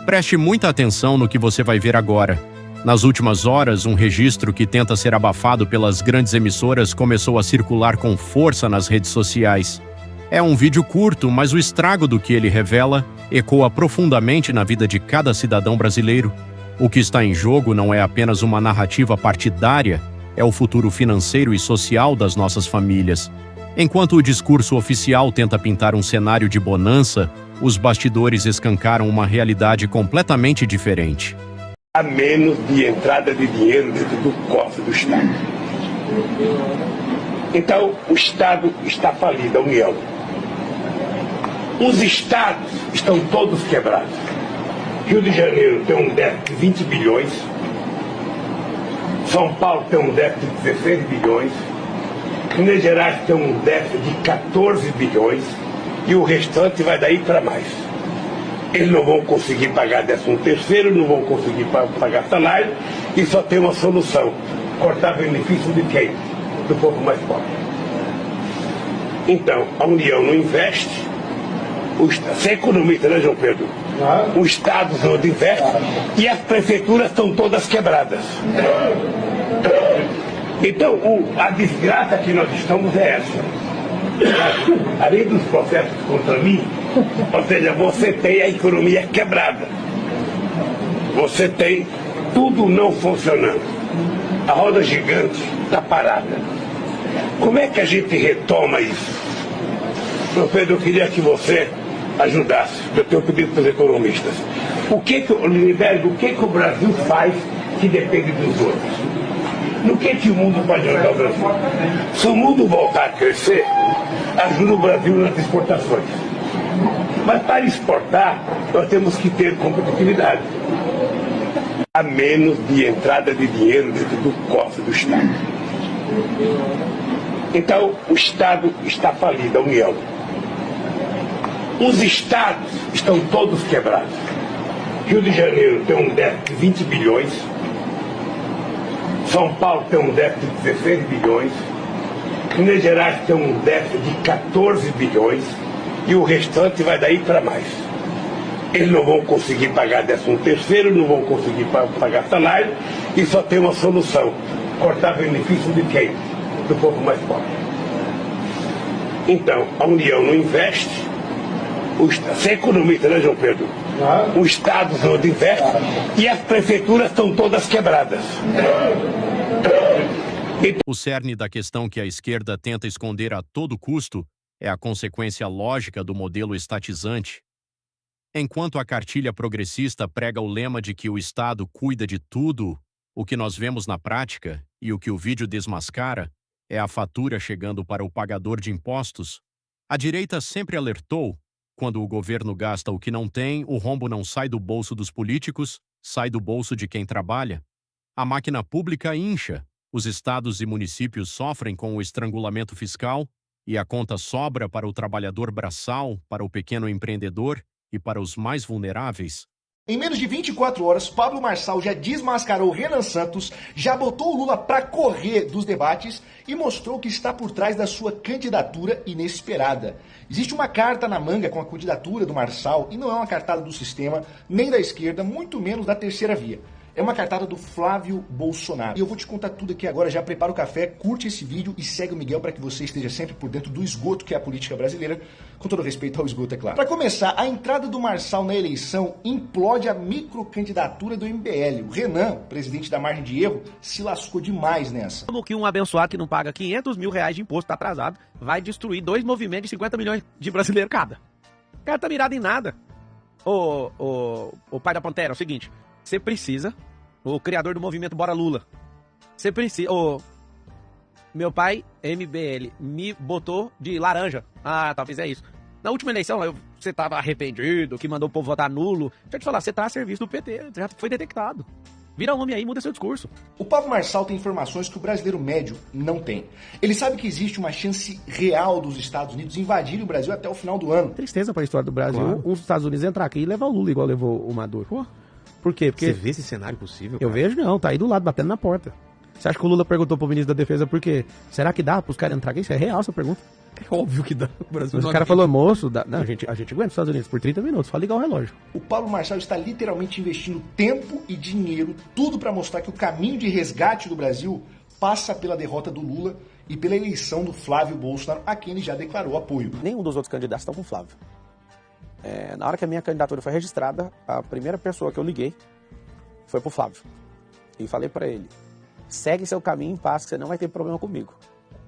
Preste muita atenção no que você vai ver agora. Nas últimas horas, um registro que tenta ser abafado pelas grandes emissoras começou a circular com força nas redes sociais. É um vídeo curto, mas o estrago do que ele revela ecoa profundamente na vida de cada cidadão brasileiro. O que está em jogo não é apenas uma narrativa partidária, é o futuro financeiro e social das nossas famílias. Enquanto o discurso oficial tenta pintar um cenário de bonança, os bastidores escancaram uma realidade completamente diferente. Há menos de entrada de dinheiro dentro do cofre do Estado. Então, o Estado está falido, a União. Os Estados estão todos quebrados. Rio de Janeiro tem um déficit de 20 bilhões. São Paulo tem um déficit de 16 bilhões. Minas Gerais tem um déficit de 14 bilhões. E o restante vai daí para mais. Eles não vão conseguir pagar 13º, não vão conseguir pagar salário, e só tem uma solução: cortar benefício de quem? Do povo mais pobre. Então, a União não investe, você é economista, né, João Pedro? O Estado não investe e as prefeituras estão todas quebradas. Então, a desgraça que nós estamos é essa. Além dos processos contra mim, ou seja, você tem a economia quebrada. Você tem tudo não funcionando. A roda gigante está parada. Como é que a gente retoma isso? Meu Pedro, eu queria que você ajudasse. Eu tenho pedido para os economistas. O que o Brasil faz que depende dos outros? No que o mundo pode ajudar o Brasil? Se o mundo voltar a crescer, ajuda o Brasil nas exportações. Mas para exportar, nós temos que ter competitividade. Há menos de entrada de dinheiro dentro do cofre do Estado. Então, o Estado está falido, a União. Os Estados estão todos quebrados. Rio de Janeiro tem um déficit de 20 bilhões. São Paulo tem um déficit de 16 bilhões. Minas Gerais tem um déficit de 14 bilhões. E o restante vai daí para mais. Eles não vão conseguir pagar 13º, não vão conseguir pagar salário, e só tem uma solução: cortar benefício de quem? Do povo mais pobre. Então, a União não investe, você é economista, né, João Pedro? O Estado não investe e as prefeituras estão todas quebradas. O cerne da questão que a esquerda tenta esconder a todo custo é a consequência lógica do modelo estatizante. Enquanto a cartilha progressista prega o lema de que o Estado cuida de tudo, o que nós vemos na prática, e o que o vídeo desmascara, é a fatura chegando para o pagador de impostos. A direita sempre alertou: quando o governo gasta o que não tem, o rombo não sai do bolso dos políticos, sai do bolso de quem trabalha. A máquina pública incha, os estados e municípios sofrem com o estrangulamento fiscal, e a conta sobra para o trabalhador braçal, para o pequeno empreendedor e para os mais vulneráveis. Em menos de 24 horas, Pablo Marçal já desmascarou Renan Santos, já botou o Lula para correr dos debates e mostrou que está por trás da sua candidatura inesperada. Existe uma carta na manga com a candidatura do Marçal e não é uma cartada do sistema, nem da esquerda, muito menos da terceira via. É uma cartada do Flávio Bolsonaro. E eu vou te contar tudo aqui agora, já prepara o café, curte esse vídeo e segue o Miguel para que você esteja sempre por dentro do esgoto que é a política brasileira, com todo respeito ao esgoto, é claro. Para começar, a entrada do Marçal na eleição implode a microcandidatura do MBL. O Renan, presidente da margem de erro, se lascou demais nessa. Como que um abençoado que não paga 500 mil reais de imposto, tá atrasado, vai destruir 2 movimentos de 50 milhões de brasileiros cada? O cara tá mirado em nada. O pai da Pantera, é o seguinte: você precisa, o criador do movimento Bora Lula, você precisa, meu pai, MBL, me botou de laranja. Ah, talvez é isso. Na última eleição, você tava arrependido, que mandou o povo votar nulo. Deixa eu te falar, você tá a serviço do PT, já foi detectado. Vira homem aí, muda seu discurso. O Pablo Marçal tem informações que o brasileiro médio não tem. Ele sabe que existe uma chance real dos Estados Unidos invadirem o Brasil até o final do ano. Tristeza pra história do Brasil, claro. Os Estados Unidos entrar aqui e levar o Lula igual levou o Maduro. Pô. Por quê? Porque você vê esse cenário possível, eu cara? vejo não, tá aí do lado, batendo na porta. Você acha que o Lula perguntou pro ministro da Defesa por quê? Será que dá pros caras entrar aqui? Isso é real essa pergunta. É óbvio que dá. O Brasil Mas o cara falou, moço, não, a gente aguenta os Estados Unidos por 30 minutos, só ligar o relógio. O Pablo Marçal está literalmente investindo tempo e dinheiro, tudo para mostrar que o caminho de resgate do Brasil passa pela derrota do Lula e pela eleição do Flávio Bolsonaro, a quem ele já declarou apoio. Nenhum dos outros candidatos está com o Flávio. Na hora que a minha candidatura foi registrada, a primeira pessoa que eu liguei foi pro Flávio. E falei para ele, segue seu caminho em paz, que você não vai ter problema comigo.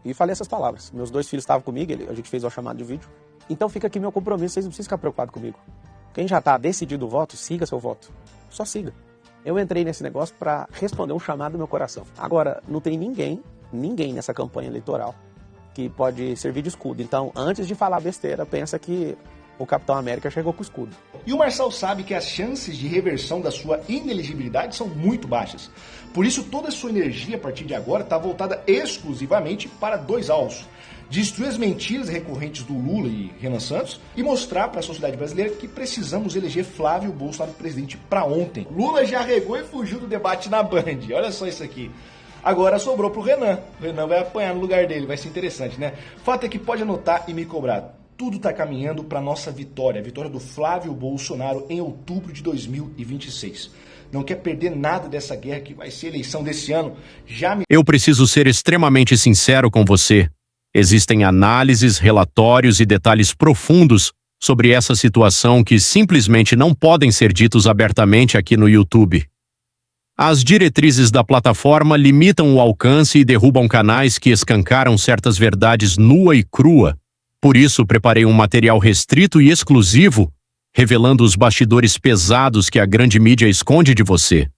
E falei essas palavras. Meus 2 filhos estavam comigo, a gente fez uma chamada de vídeo. Então fica aqui meu compromisso, vocês não precisam ficar preocupados comigo. Quem já está decidido o voto, siga seu voto. Só siga. Eu entrei nesse negócio para responder um chamado do meu coração. Agora, não tem ninguém nessa campanha eleitoral que pode servir de escudo. Então, antes de falar besteira, pensa que o Capitão América chegou com o escudo. E o Marçal sabe que as chances de reversão da sua inelegibilidade são muito baixas. Por isso, toda a sua energia a partir de agora está voltada exclusivamente para 2 alvos. Destruir as mentiras recorrentes do Lula e Renan Santos e mostrar para a sociedade brasileira que precisamos eleger Flávio Bolsonaro presidente para ontem. Lula já regou e fugiu do debate na Band. Olha só isso aqui. Agora sobrou pro Renan. O Renan vai apanhar no lugar dele, vai ser interessante, né? Fato é que pode anotar e me cobrar. Tudo está caminhando para nossa vitória, a vitória do Flávio Bolsonaro em outubro de 2026. Não quer perder nada dessa guerra que vai ser a eleição desse ano. Eu preciso ser extremamente sincero com você. Existem análises, relatórios e detalhes profundos sobre essa situação que simplesmente não podem ser ditos abertamente aqui no YouTube. As diretrizes da plataforma limitam o alcance e derrubam canais que escancaram certas verdades nua e crua. Por isso, preparei um material restrito e exclusivo, revelando os bastidores pesados que a grande mídia esconde de você.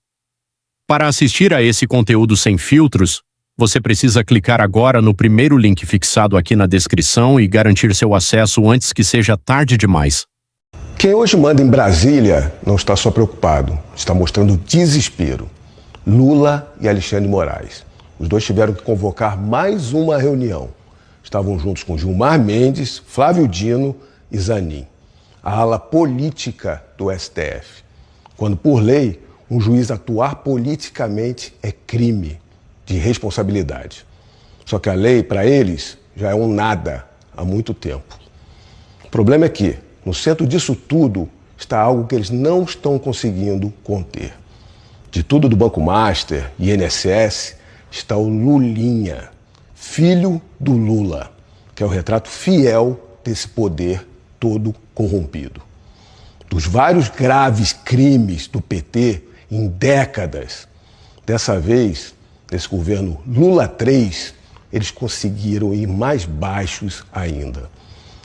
Para assistir a esse conteúdo sem filtros, você precisa clicar agora no primeiro link fixado aqui na descrição e garantir seu acesso antes que seja tarde demais. Quem hoje manda em Brasília não está só preocupado, está mostrando desespero. Lula e Alexandre de Moraes. Os dois tiveram que convocar mais uma reunião. Estavam juntos com Gilmar Mendes, Flávio Dino e Zanin, a ala política do STF. Quando, por lei, um juiz atuar politicamente é crime de responsabilidade. Só que a lei, para eles, já é um nada há muito tempo. O problema é que, no centro disso tudo, está algo que eles não estão conseguindo conter. De tudo do Banco Master e INSS, está o Lulinha, filho do Lula, que é o retrato fiel desse poder todo corrompido. Dos vários graves crimes do PT em décadas, dessa vez, nesse governo Lula 3, eles conseguiram ir mais baixos ainda.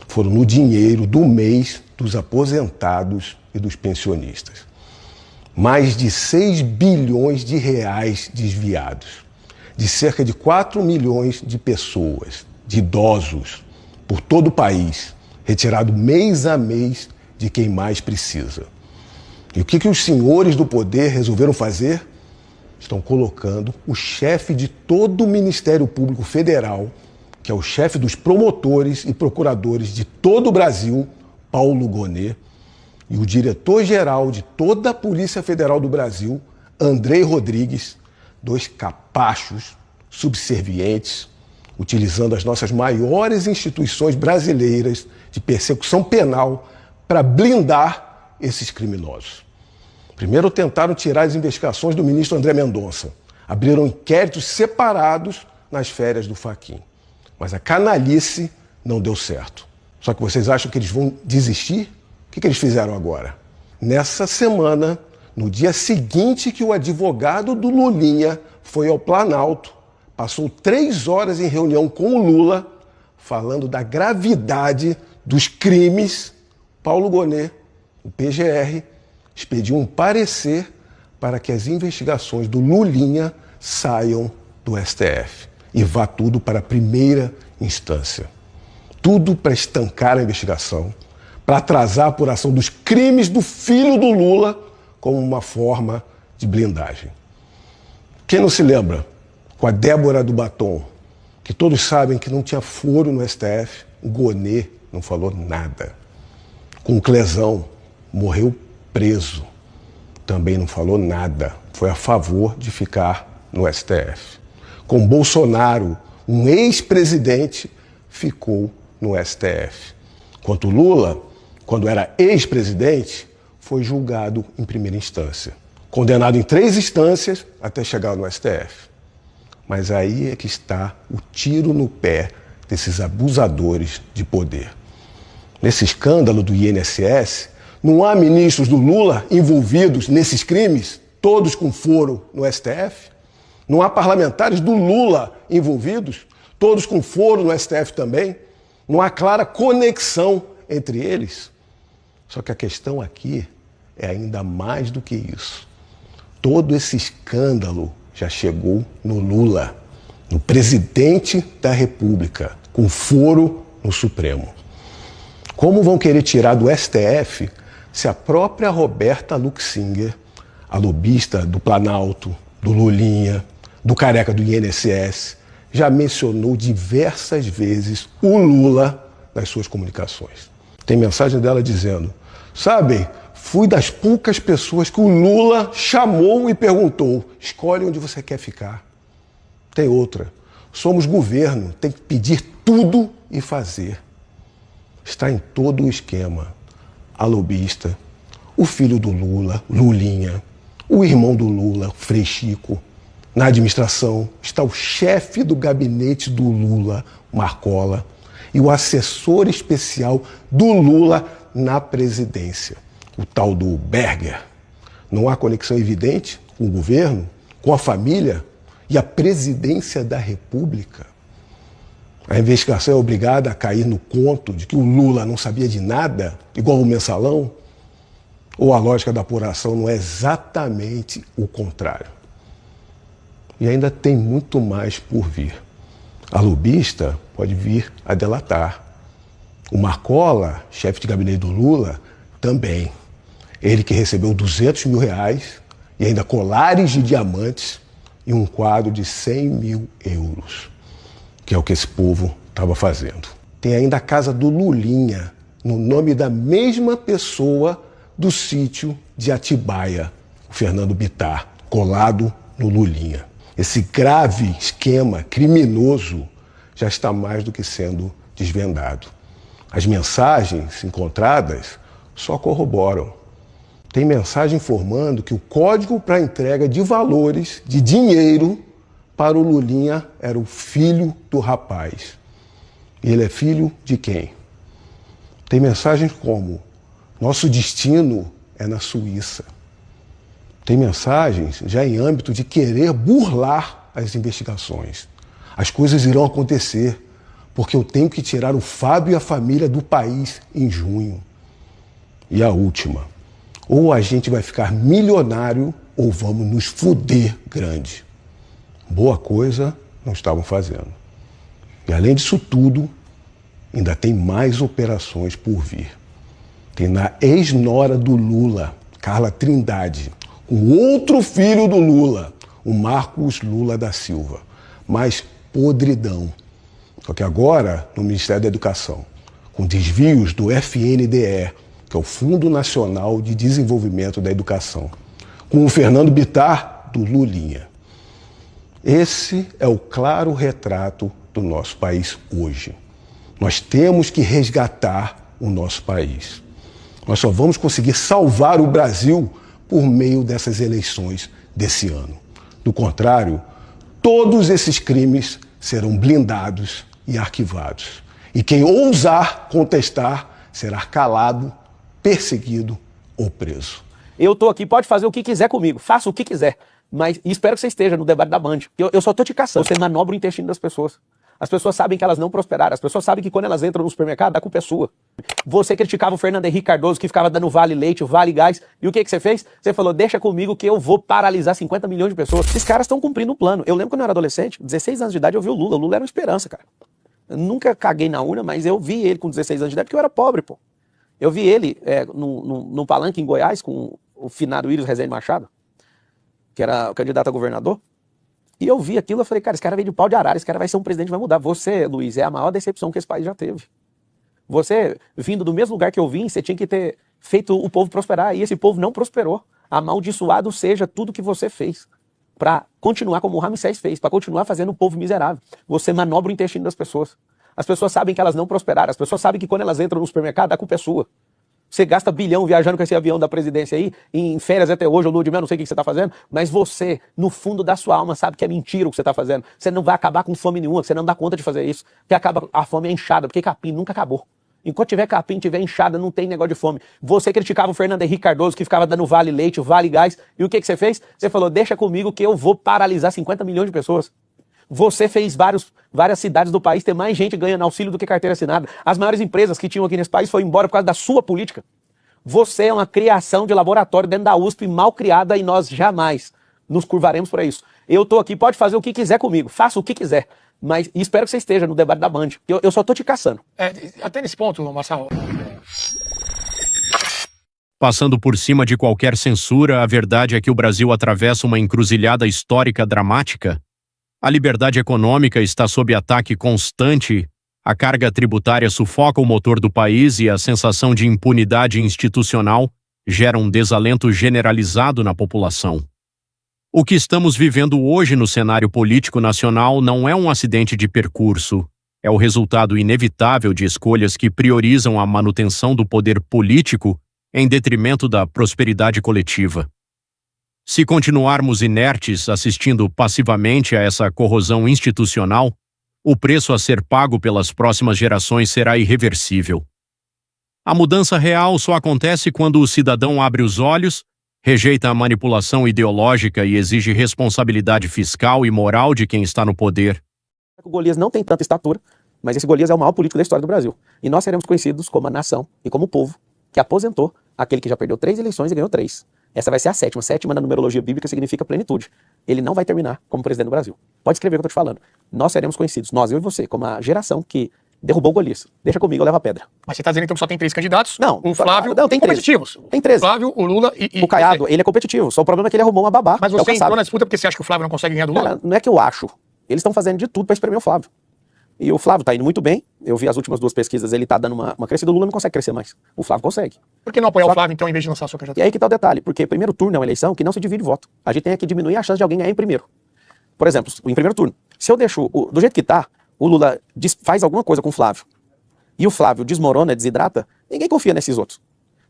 Foram no dinheiro do mês dos aposentados e dos pensionistas. Mais de 6 bilhões de reais desviados, de cerca de 4 milhões de pessoas, de idosos, por todo o país, retirado mês a mês de quem mais precisa. E o que os senhores do poder resolveram fazer? Estão colocando o chefe de todo o Ministério Público Federal, que é o chefe dos promotores e procuradores de todo o Brasil, Paulo Gonet, e o diretor-geral de toda a Polícia Federal do Brasil, Andrei Rodrigues, 2 capachos, subservientes, utilizando as nossas maiores instituições brasileiras de persecução penal para blindar esses criminosos. Primeiro tentaram tirar as investigações do ministro André Mendonça. Abriram inquéritos separados nas férias do Fachin. Mas a canalice não deu certo. Só que vocês acham que eles vão desistir? O que eles fizeram agora? Nessa semana, no dia seguinte que o advogado do Lulinha foi ao Planalto, passou 3 horas em reunião com o Lula, falando da gravidade dos crimes, Paulo Gonet, o PGR, expediu um parecer para que as investigações do Lulinha saiam do STF e vá tudo para a primeira instância. Tudo para estancar a investigação, para atrasar a apuração dos crimes do filho do Lula como uma forma de blindagem. Quem não se lembra, com a Débora do Batom, que todos sabem que não tinha foro no STF, o Gonet não falou nada. Com o Clezão, morreu preso, também não falou nada, foi a favor de ficar no STF. Com Bolsonaro, um ex-presidente, ficou no STF. Enquanto Lula, quando era ex-presidente, foi julgado em primeira instância. Condenado em 3 instâncias até chegar no STF. Mas aí é que está o tiro no pé desses abusadores de poder. Nesse escândalo do INSS, não há ministros do Lula envolvidos nesses crimes, todos com foro no STF? Não há parlamentares do Lula envolvidos, todos com foro no STF também? Não há clara conexão entre eles? Só que a questão aqui é ainda mais do que isso. Todo esse escândalo já chegou no Lula, no presidente da República, com foro no Supremo. Como vão querer tirar do STF se a própria Roberta Luxinger, a lobista do Planalto, do Lulinha, do careca do INSS, já mencionou diversas vezes o Lula nas suas comunicações? Tem mensagem dela dizendo: sabem, fui das poucas pessoas que o Lula chamou e perguntou: escolhe onde você quer ficar. Tem outra: somos governo, tem que pedir tudo e fazer. Está em todo o esquema. A lobista, o filho do Lula, Lulinha, o irmão do Lula, Frei Chico. Na administração está o chefe do gabinete do Lula, Marcola, e o assessor especial do Lula na presidência, o tal do Berger. Não há conexão evidente com o governo, com a família e a presidência da República? A investigação é obrigada a cair no conto de que o Lula não sabia de nada, igual o Mensalão? Ou a lógica da apuração não é exatamente o contrário? E ainda tem muito mais por vir. A lobista pode vir a delatar. O Marcola, chefe de gabinete do Lula, também. Ele que recebeu R$200 mil e ainda colares de diamantes e um quadro de 100 mil euros, que é o que esse povo estava fazendo. Tem ainda a casa do Lulinha, no nome da mesma pessoa do sítio de Atibaia, o Fernando Bittar, colado no Lulinha. Esse grave esquema criminoso já está mais do que sendo desvendado. As mensagens encontradas só corroboram. Tem mensagem informando que o código para entrega de valores, de dinheiro, para o Lulinha era o filho do rapaz. E ele é filho de quem? Tem mensagens como: nosso destino é na Suíça. Tem mensagens já em âmbito de querer burlar as investigações. As coisas irão acontecer, porque eu tenho que tirar o Fábio e a família do país em junho. E a última: ou a gente vai ficar milionário ou vamos nos fuder grande. Boa coisa não estavam fazendo. E além disso tudo, ainda tem mais operações por vir. Tem na ex-nora do Lula, Carla Trindade, com outro filho do Lula, o Marcos Lula da Silva. Mais podridão. Só que agora, no Ministério da Educação, com desvios do FNDE, que é o Fundo Nacional de Desenvolvimento da Educação, com o Fernando Bittar do Lulinha. Esse é o claro retrato do nosso país hoje. Nós temos que resgatar o nosso país. Nós só vamos conseguir salvar o Brasil por meio dessas eleições desse ano. Do contrário, todos esses crimes serão blindados e arquivados. E quem ousar contestar será calado, perseguido ou preso. Eu tô aqui, pode fazer o que quiser comigo, faça o que quiser. Mas espero que você esteja no debate da Band. Eu só tô te caçando. Você manobra o intestino das pessoas. As pessoas sabem que elas não prosperaram. As pessoas sabem que quando elas entram no supermercado, a culpa é sua. Você criticava o Fernando Henrique Cardoso, que ficava dando vale leite, o vale gás. E o que você fez? Você falou: deixa comigo que eu vou paralisar 50 milhões de pessoas. Esses caras estão cumprindo um plano. Eu lembro quando eu era adolescente, 16 anos de idade, eu vi o Lula. O Lula era uma esperança, cara. Eu nunca caguei na urna, mas eu vi ele com 16 anos de idade porque eu era pobre, pô. Eu vi ele num palanque em Goiás com o finado Íris Rezende Machado, que era o candidato a governador. E eu vi aquilo, eu falei: cara, esse cara veio de pau de arara, esse cara vai ser um presidente, vai mudar. Você, Luiz, é a maior decepção que esse país já teve. Você, vindo do mesmo lugar que eu vim, você tinha que ter feito o povo prosperar, e esse povo não prosperou. Amaldiçoado seja tudo que você fez. para continuar como o Ramsés fez, para continuar fazendo o povo miserável. Você manobra o intestino das pessoas. As pessoas sabem que elas não prosperaram, as pessoas sabem que quando elas entram no supermercado, a culpa é sua. Você gasta bilhão viajando com esse avião da presidência aí, em férias até hoje, ou lua de mel, não sei o que você está fazendo, mas você, no fundo da sua alma, sabe que é mentira o que você está fazendo. Você não vai acabar com fome nenhuma, você não dá conta de fazer isso. Porque a fome é inchada, porque capim nunca acabou. Enquanto tiver capim, tiver inchada, não tem negócio de fome. Você criticava o Fernando Henrique Cardoso, que ficava dando vale leite, vale gás, e o que você fez? Você falou, deixa comigo que eu vou paralisar 50 milhões de pessoas. Você fez várias cidades do país ter mais gente ganhando auxílio do que carteira assinada. As maiores empresas que tinham aqui nesse país foram embora por causa da sua política. Você é uma criação de laboratório dentro da USP mal criada e nós jamais nos curvaremos para isso. Eu tô aqui, pode fazer o que quiser comigo, faça o que quiser. Mas espero que você esteja no debate da Band. Eu só tô te caçando. Até nesse ponto, Marçal. Passando por cima de qualquer censura, a verdade é que o Brasil atravessa uma encruzilhada histórica dramática. A liberdade econômica está sob ataque constante, a carga tributária sufoca o motor do país e a sensação de impunidade institucional gera um desalento generalizado na população. O que estamos vivendo hoje no cenário político nacional não é um acidente de percurso, é o resultado inevitável de escolhas que priorizam a manutenção do poder político em detrimento da prosperidade coletiva. Se continuarmos inertes assistindo passivamente a essa corrosão institucional, o preço a ser pago pelas próximas gerações será irreversível. A mudança real só acontece quando o cidadão abre os olhos, rejeita a manipulação ideológica e exige responsabilidade fiscal e moral de quem está no poder. O Golias não tem tanta estatura, mas esse Golias é o maior político da história do Brasil. E nós seremos conhecidos como a nação e como o povo que aposentou aquele que já perdeu 3 eleições e ganhou 3. Essa vai ser a sétima. Sétima na numerologia bíblica significa plenitude. Ele não vai terminar como presidente do Brasil. Pode escrever o que eu tô te falando. Nós seremos conhecidos, nós, eu e você, como a geração que derrubou o Golias. Deixa comigo, eu levo a pedra. Mas você tá dizendo então que só tem 3 candidatos? Não. O Flávio... Não, tem 13. Competitivos. Tem 13. O Flávio, o Lula e... O Caiado, ele é competitivo. Só o problema é que ele arrumou uma babá. Mas você entrou na disputa porque você acha que o Flávio não consegue ganhar do Lula? Cara, não é que eu acho. Eles estão fazendo de tudo pra espremer o Flávio. E o Flávio tá indo muito bem. Eu vi as últimas 2 pesquisas, ele tá dando uma crescida. O Lula não consegue crescer mais. O Flávio consegue. Por que não apoiar o Flávio, então, em vez de lançar a sua E candidatura? aí que tá o detalhe. Porque primeiro turno é uma eleição que não se divide voto. A gente tem que diminuir a chance de alguém ganhar em primeiro. Por exemplo, em primeiro turno. Se eu deixo, do jeito que tá, o Lula faz alguma coisa com o Flávio, e o Flávio desmorona, desidrata, ninguém confia nesses outros.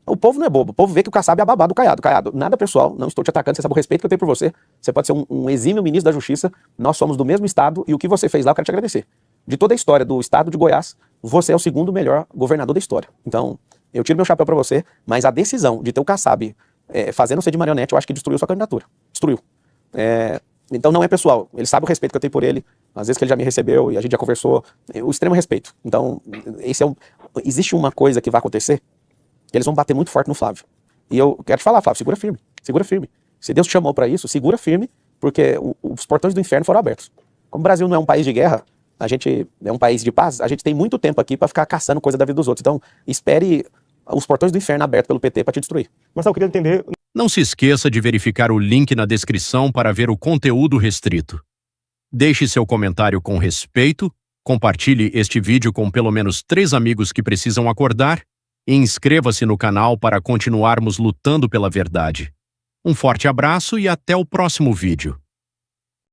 O povo não é bobo. O povo vê que o Kassab é a babá do Caiado. Caiado, nada pessoal, não estou te atacando, você sabe o respeito que eu tenho por você. Você pode ser um exímio ministro da Justiça, nós somos do mesmo estado, e o que você fez lá eu quero te agradecer. De toda a história do estado de Goiás, você é o segundo melhor governador da história. Então, eu tiro meu chapéu pra você, mas a decisão de ter o Kassab fazendo você de marionete, eu acho que destruiu sua candidatura. Destruiu. Então não é pessoal, ele sabe o respeito que eu tenho por ele, às vezes que ele já me recebeu e a gente já conversou, o extremo respeito. Então, existe uma coisa que vai acontecer, que eles vão bater muito forte no Flávio. E eu quero te falar, Flávio, segura firme, segura firme. Se Deus te chamou pra isso, segura firme, porque os portões do inferno foram abertos. Como o Brasil não é um país de guerra, a gente é um país de paz, a gente tem muito tempo aqui pra ficar caçando coisa da vida dos outros. Então, espere os portões do inferno abertos pelo PT pra te destruir. Mas eu queria entender... Não se esqueça de verificar o link na descrição para ver o conteúdo restrito. Deixe seu comentário com respeito, compartilhe este vídeo com pelo menos 3 amigos que precisam acordar e inscreva-se no canal para continuarmos lutando pela verdade. Um forte abraço e até o próximo vídeo.